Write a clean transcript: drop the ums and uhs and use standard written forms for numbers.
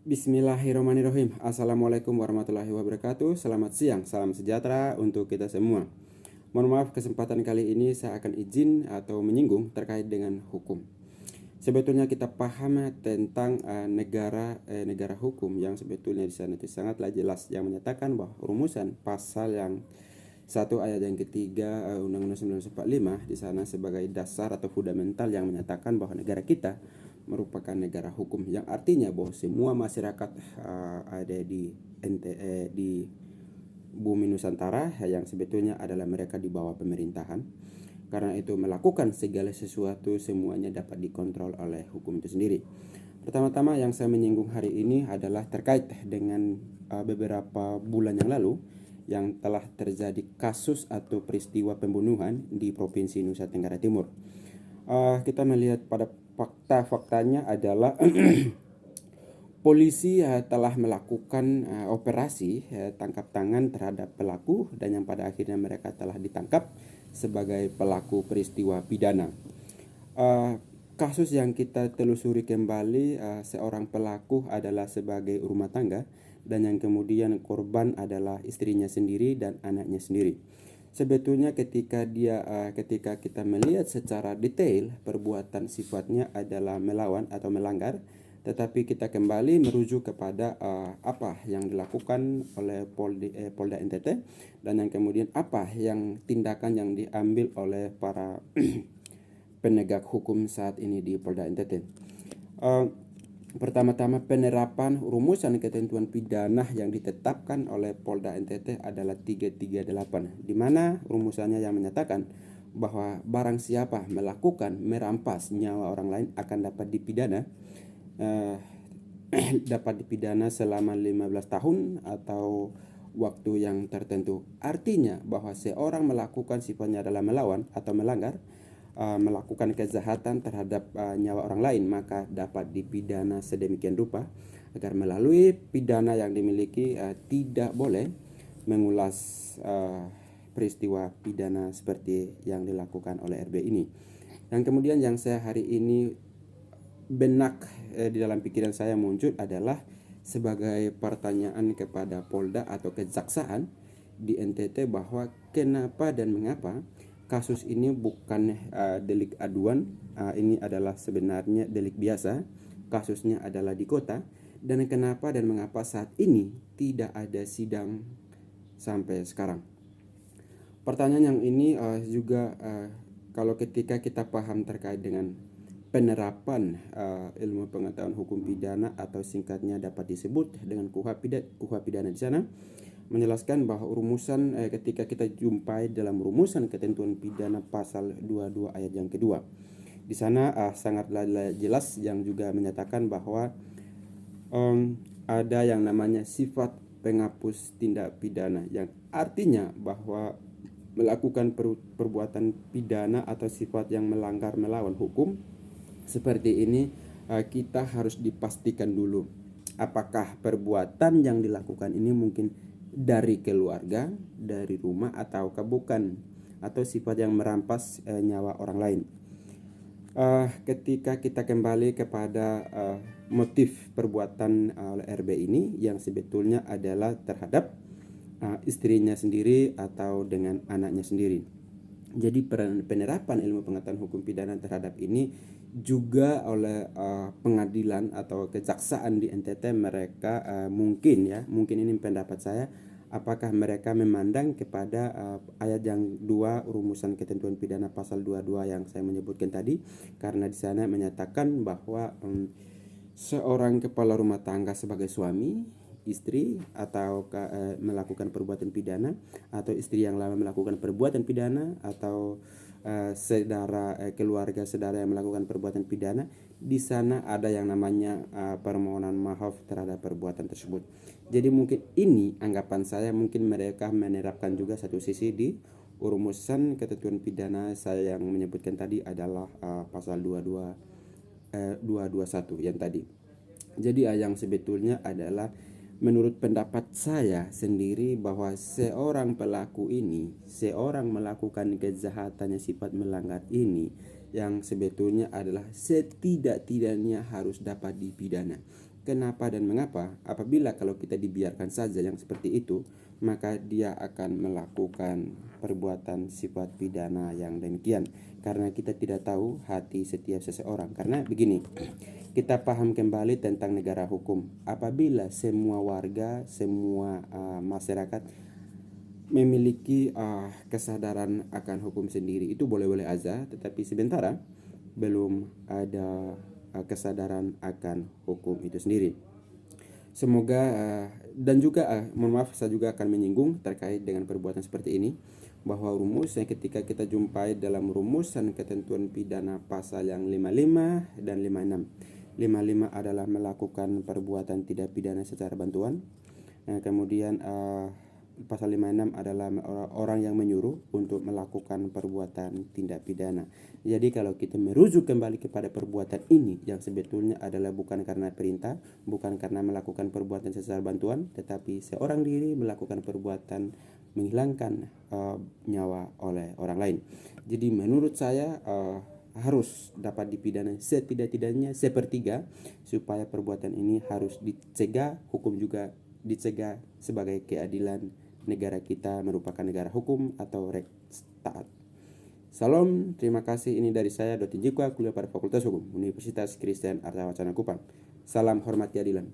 Bismillahirrahmanirrahim. Assalamualaikum warahmatullahi wabarakatuh. Selamat siang, salam sejahtera untuk kita semua. Mohon maaf, kesempatan kali ini saya akan izin atau menyinggung terkait dengan hukum. Sebetulnya kita paham tentang negara hukum yang sebetulnya di sana itu sangatlah jelas yang menyatakan bahwa rumusan pasal yang 1 ayat yang ketiga Undang-Undang 1945 di sana sebagai dasar atau fundamental yang menyatakan bahwa negara kita merupakan negara hukum, yang artinya bahwa semua masyarakat ada di bumi Nusantara yang sebetulnya adalah mereka di bawah pemerintahan. Karena itu melakukan segala sesuatu semuanya dapat dikontrol oleh hukum itu sendiri. Pertama-tama yang saya menyinggung hari ini adalah terkait dengan beberapa bulan yang lalu yang telah terjadi kasus atau peristiwa pembunuhan di Provinsi Nusa Tenggara Timur. Kita melihat pada faktanya adalah polisi telah melakukan operasi tangkap tangan terhadap pelaku, dan yang pada akhirnya mereka telah ditangkap sebagai pelaku peristiwa pidana. Kasus yang kita telusuri kembali, seorang pelaku adalah sebagai rumah tangga, dan yang kemudian korban adalah istrinya sendiri dan anaknya sendiri. Sebetulnya ketika kita melihat secara detail, perbuatan sifatnya adalah melawan atau melanggar, tetapi kita kembali merujuk kepada apa yang dilakukan oleh Polda NTT, dan yang kemudian apa yang tindakan yang diambil oleh para penegak hukum saat ini di Polda NTT. Pertama-tama, penerapan rumusan ketentuan pidana yang ditetapkan oleh Polda NTT adalah 338, di mana rumusannya yang menyatakan bahwa barang siapa melakukan merampas nyawa orang lain akan dapat dipidana selama 15 tahun atau waktu yang tertentu. Artinya bahwa seorang melakukan sifatnya adalah melawan atau melanggar, melakukan kejahatan terhadap nyawa orang lain, maka dapat dipidana sedemikian rupa agar melalui pidana yang dimiliki tidak boleh mengulas peristiwa pidana seperti yang dilakukan oleh RB ini. Dan kemudian yang saya hari ini benak di dalam pikiran saya muncul adalah sebagai pertanyaan kepada Polda atau kejaksaan di NTT bahwa kenapa dan mengapa kasus ini bukan delik aduan, ini adalah sebenarnya delik biasa, kasusnya adalah di kota, dan kenapa dan mengapa saat ini tidak ada sidang sampai sekarang. Pertanyaan yang ini juga kalau ketika kita paham terkait dengan penerapan ilmu pengetahuan hukum pidana atau singkatnya dapat disebut dengan KUHP pidana di sana, menjelaskan bahwa rumusan ketika kita jumpai dalam rumusan ketentuan pidana pasal 22 ayat yang kedua, di sana sangatlah jelas yang juga menyatakan bahwa ada yang namanya sifat penghapus tindak pidana, yang artinya bahwa melakukan perbuatan pidana atau sifat yang melanggar melawan hukum seperti ini, kita harus dipastikan dulu apakah perbuatan yang dilakukan ini mungkin dari keluarga, dari rumah, ataukah bukan, atau sifat yang merampas nyawa orang lain. Ketika kita kembali kepada motif perbuatan oleh RB ini yang sebetulnya adalah terhadap istrinya sendiri atau dengan anaknya sendiri. Jadi penerapan ilmu pengetahuan hukum pidana terhadap ini juga oleh pengadilan atau kejaksaan di NTT, mereka mungkin ini pendapat saya, apakah mereka memandang kepada ayat yang 2 rumusan ketentuan pidana pasal 22 yang saya menyebutkan tadi, karena di sana menyatakan bahwa seorang kepala rumah tangga sebagai suami, istri, atau melakukan perbuatan pidana, atau istri yang lama melakukan perbuatan pidana, atau keluarga saudara yang melakukan perbuatan pidana, di sana ada yang namanya permohonan maaf terhadap perbuatan tersebut. Jadi mungkin ini anggapan saya, mungkin mereka menerapkan juga satu sisi di rumusan ketentuan pidana saya yang menyebutkan tadi adalah pasal 221 yang tadi. Jadi yang sebetulnya adalah menurut pendapat saya sendiri bahwa seorang pelaku ini, seorang melakukan kejahatannya sifat melanggar ini, yang sebetulnya adalah setidak-tidaknya harus dapat dipidana. Kenapa dan mengapa? Apabila kalau kita dibiarkan saja yang seperti itu, maka dia akan melakukan perbuatan sifat pidana yang demikian. Karena kita tidak tahu hati setiap seseorang. Karena begini, kita paham kembali tentang negara hukum. Apabila semua warga, semua masyarakat memiliki kesadaran akan hukum sendiri, itu boleh-boleh aja, tetapi sementara belum ada kesadaran akan hukum itu sendiri. Semoga dan juga mohon maaf, saya juga akan menyinggung terkait dengan perbuatan seperti ini, bahwa rumus yang ketika kita jumpai dalam rumusan ketentuan pidana pasal yang 55 dan 56. 55 adalah melakukan perbuatan tidak pidana secara bantuan. Kemudian pasal 56 adalah orang yang menyuruh untuk melakukan perbuatan tindak pidana. Jadi kalau kita merujuk kembali kepada perbuatan ini yang sebetulnya adalah bukan karena perintah, bukan karena melakukan perbuatan secara bantuan, tetapi seorang diri melakukan perbuatan menghilangkan nyawa oleh orang lain. Jadi menurut saya harus dapat dipidana setidak-tidaknya sepertiga, supaya perbuatan ini harus dicegah, hukum juga dicegah sebagai keadilan negara kita merupakan negara hukum atau taat. Salam, terima kasih. Ini dari saya, Dr. Jikwa, kuliah pada Fakultas Hukum, Universitas Kristen Arta Wacana Kupang. Salam hormat keadilan.